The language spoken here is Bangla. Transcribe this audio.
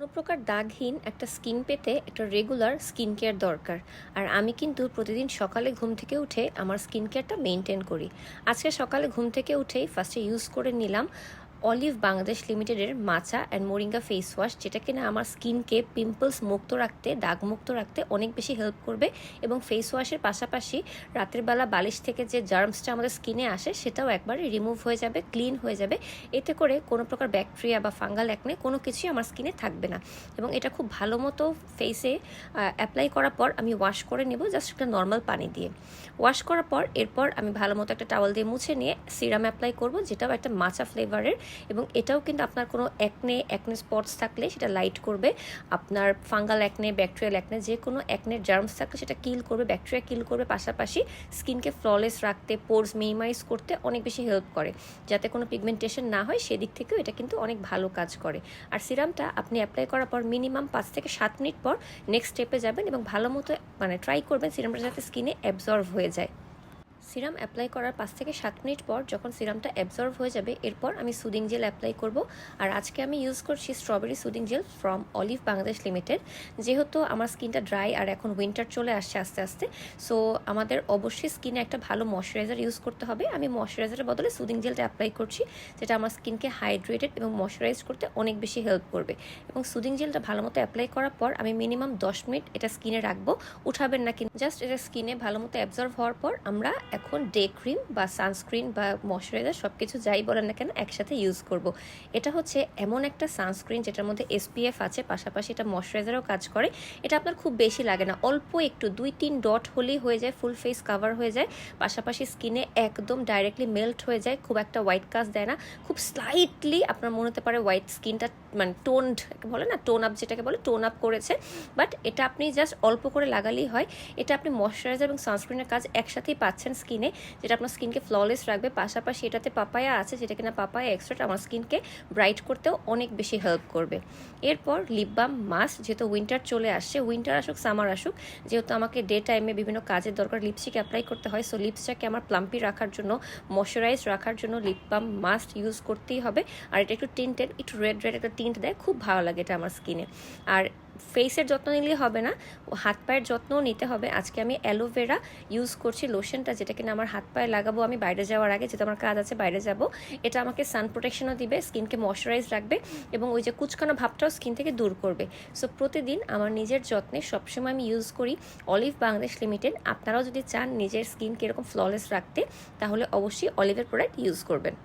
কোনো প্রকার দাগহীন একটা স্কিন পেতে একটা রেগুলার স্কিন কেয়ার দরকার। আর আমি কিন্তু প্রতিদিন সকালে ঘুম থেকে উঠে আমার স্কিন কেয়ারটা মেনটেন করি। আজকে সকালে ঘুম থেকে উঠেই ফার্স্টে ইউজ করে নিলাম অলিভ বাংলাদেশ লিমিটেডের মাচা অ্যান্ড মোরিঙ্গা ফেস ওয়াশ, যেটা কিনা আমার স্কিনকে পিম্পলস মুক্ত রাখতে, দাগ মুক্ত রাখতে অনেক বেশি হেল্প করবে। এবং ফেস ওয়াশের পাশাপাশি রাতের বেলা বালিশ থেকে যে জার্মসটা আমাদের স্কিনে আসে সেটাও একবারে রিমুভ হয়ে যাবে, ক্লিন হয়ে যাবে। এতে করে কোনো প্রকার ব্যাকটেরিয়া বা ফাঙ্গাল অ্যাকনে কোনো কিছুই আমার স্কিনে থাকবে না। এবং এটা খুব ভালো মতো ফেসে অ্যাপ্লাই করার পর আমি ওয়াশ করে নেব, জাস্ট একটা নর্মাল পানি দিয়ে। ওয়াশ করার পর এরপর আমি ভালো মতো একটা টাওয়াল দিয়ে মুছে নিয়ে সিরাম অ্যাপ্লাই করব, যেটাও একটা মাচা ফ্লেভারের। এবং এটাও কিন্তু আপনার কোনো অ্যাকনে স্পটস থাকলে সেটা লাইট করবে, আপনার ফাঙ্গাল অ্যাকনে, ব্যাকটেরিয়াল অ্যাকনে, যে কোনো অ্যাকনের জার্মস থাকলে সেটা কিল করবে, ব্যাকটেরিয়া কিল করবে, পাশাপাশি স্কিনকে ফ্ললেস রাখতে, পোরস মিনিমাইজ করতে অনেক বেশি হেল্প করে, যাতে কোনো পিগমেন্টেশন না হয় সেদিক থেকেও এটা কিন্তু অনেক ভালো কাজ করে। আর সিরামটা আপনি অ্যাপ্লাই করার পর মিনিমাম 5 থেকে 7 মিনিট পর নেক্সট স্টেপে যাবেন এবং ভালো মতো ট্রাই করবেন সিরামটা যাতে স্কিনে অ্যাবজর্ব হয়ে যায়। সিরাম অ্যাপ্লাই করার 5 থেকে 7 মিনিট পর যখন সিরামটা অ্যাবজর্ব হয়ে যাবে, এরপর আমি সুদিং জেল অ্যাপ্লাই করব। আর আজকে আমি ইউজ করছি strawberry soothing jail from olive Bangladesh limited. যেহেতু আমার স্কিনটা ড্রাই আর এখন উইন্টার চলে আসছে আস্তে আস্তে, সো আমাদের অবশ্যই স্কিনে একটা ভালো ময়শ্চারাইজার ইউজ করতে হবে। আমি ময়শ্চারাইজারের বদলে সুদিং জেলটা অ্যাপ্লাই করছি, যেটা আমার স্কিনকে হাইড্রেটেড এবং ময়শ্চারাইজ করতে অনেক বেশি হেল্প করবে। এবং সুদিং জেলটা ভালো মতো অ্যাপ্লাই করার পর আমি মিনিমাম 10 মিনিট এটা স্কিনে রাখবো, উঠাবেন না, কিন্তু জাস্ট এটা স্কিনে ভালো মতো অ্যাবজর্ব হওয়ার পর আমরা এখন ডে ক্রিম বা সানস্ক্রিন বা ময়শ্চারাইজার সব কিছু যাই বলেন না কেন একসাথে ইউজ করব। এটা হচ্ছে এমন একটা সানস্ক্রিন যেটার মধ্যে SPF আছে, পাশাপাশি এটা ময়শ্চারাইজারও কাজ করে। এটা আপনার খুব বেশি লাগে না, অল্প একটু 2-3 ডট হলেই হয়ে যায়, ফুল ফেস কাভার হয়ে যায়, পাশাপাশি স্কিনে একদম ডাইরেক্টলি মেল্ট হয়ে যায়, খুব একটা হোয়াইট কাস্ট দেয় না, খুব স্লাইটলি আপনার মনে হতে পারে হোয়াইট স্কিনটা টোনড বলে না, টোন আপ যেটাকে বলে, টোন আপ করেছে। বাট এটা আপনি জাস্ট অল্প করে লাগালেই হয়। এটা আপনি ময়শ্চারাইজার এবং সানস্ক্রিনের কাজ একসাথেই পাচ্ছেন স্কিনে, যেটা আপনার স্কিনকে ফ্ললেস রাখবে। পাশাপাশি এটাতে পাপায়া আছে, যেটা কিনা পাপায়া এক্সট্রা আমার স্কিনকে ব্রাইট করতেও অনেক বেশি হেল্প করবে। এরপর লিপ বাম মাস্ট, যেহেতু উইন্টার চলে আসছে, উইন্টার আসুক সামার আসুক, যেহেতু আমাকে ডে টাইমে বিভিন্ন কাজের দরকার লিপস্টিক অ্যাপ্লাই করতে হয়, সো লিপসটাকে আমার প্লাম্পি রাখার জন্য, ময়শ্চারাইজ রাখার জন্য লিপ বাম মাস্ট ইউজ করতেই হবে। আর এটা একটু টিন্টেড, একটু রেড রেড একটা টিন্ট দেয়, খুব ভালো লাগে এটা আমার স্কিনে। আর ফেসের যত্ন নিলেই হবে না, হাত পায়ের যত্নও নিতে হবে। আজকে আমি অ্যালোভেরা ইউজ করছি লোশনটা, যেটা কিনা আমার হাত পায়ে লাগাবো আমি বাইরে যাওয়ার আগে, যেহেতু আমার কাজ আছে বাইরে যাব। এটা আমাকে সান প্রোটেকশনও দিবে, স্কিনকে ময়শ্চারাইজ রাখবে এবং ওই যে কুচকানো ভাবটাও স্কিন থেকে দূর করবে। সো প্রতিদিন আমার নিজের যত্নে সবসময় আমি ইউজ করি অলিভ বাংলাদেশ লিমিটেড। আপনারাও যদি চান নিজের স্কিনকে এরকম ফ্ললেস রাখতে, তাহলে অবশ্যই অলিভের প্রোডাক্ট ইউজ করবেন।